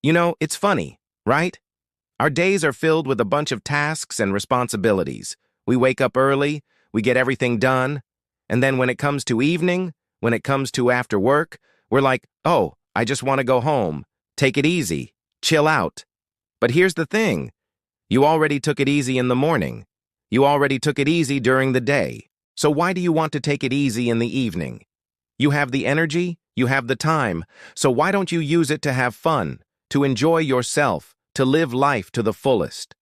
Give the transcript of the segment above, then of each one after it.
You know, it's funny, right? Our days are filled with a bunch of tasks and responsibilities. We wake up early, we get everything done, and then when it comes to evening, when it comes to after work, we're like, oh, I just want to go home, take it easy, chill out. But here's the thing. You already took it easy in the morning. You already took it easy during the day. So why do you want to take it easy in the evening? You have the energy, you have the time, so why don't you use it to have fun, to enjoy yourself, to live life to the fullest?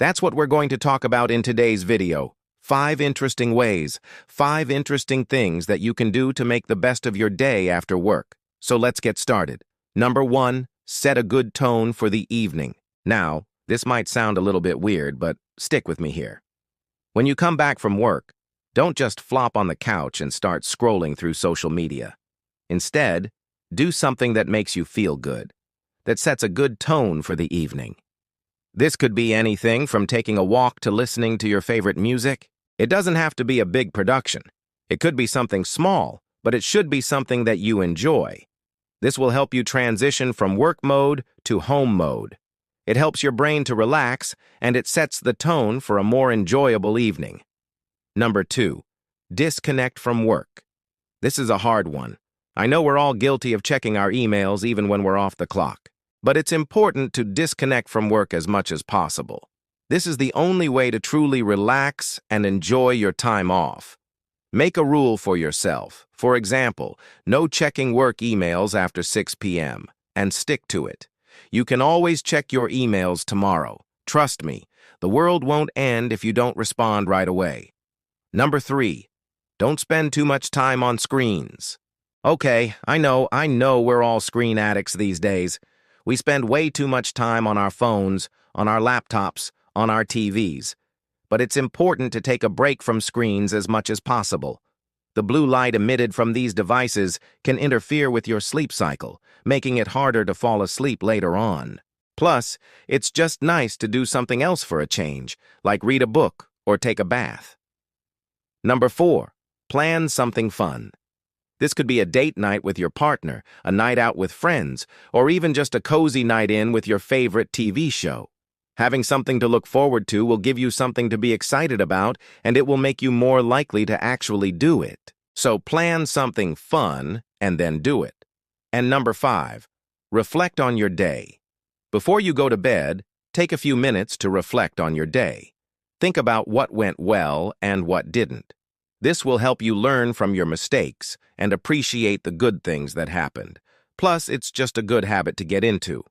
That's what we're going to talk about in today's video. 5 interesting ways, 5 interesting things that you can do to make the best of your day after work. So let's get started. Number 1, set a good tone for the evening. Now, this might sound a little bit weird, but stick with me here. When you come back from work, don't just flop on the couch and start scrolling through social media. Instead, do something that makes you feel good, that sets a good tone for the evening. This could be anything from taking a walk to listening to your favorite music. It doesn't have to be a big production. It could be something small, but it should be something that you enjoy. This will help you transition from work mode to home mode. It helps your brain to relax, and it sets the tone for a more enjoyable evening. Number 2, disconnect from work. This is a hard one. I know we're all guilty of checking our emails even when we're off the clock, but it's important to disconnect from work as much as possible. This is the only way to truly relax and enjoy your time off. Make a rule for yourself. For example, no checking work emails after 6 p.m., and stick to it. You can always check your emails tomorrow. Trust me, the world won't end if you don't respond right away. Number 3, don't spend too much time on screens. Okay, I know we're all screen addicts these days. We spend way too much time on our phones, on our laptops, on our TVs. But it's important to take a break from screens as much as possible. The blue light emitted from these devices can interfere with your sleep cycle, making it harder to fall asleep later on. Plus, it's just nice to do something else for a change, like read a book or take a bath. Number 4, plan something fun. This could be a date night with your partner, a night out with friends, or even just a cozy night in with your favorite TV show. Having something to look forward to will give you something to be excited about, and it will make you more likely to actually do it. So plan something fun and then do it. And number 5, reflect on your day. Before you go to bed, take a few minutes to reflect on your day. Think about what went well and what didn't. This will help you learn from your mistakes and appreciate the good things that happened. Plus, it's just a good habit to get into.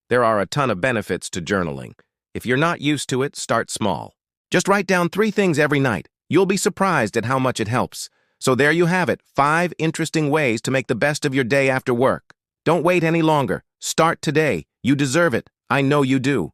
There are a ton of benefits to journaling. If you're not used to it, start small. Just write down 3 things every night. You'll be surprised at how much it helps. So there you have it, 5 interesting ways to make the best of your day after work. Don't wait any longer. Start today. You deserve it. I know you do.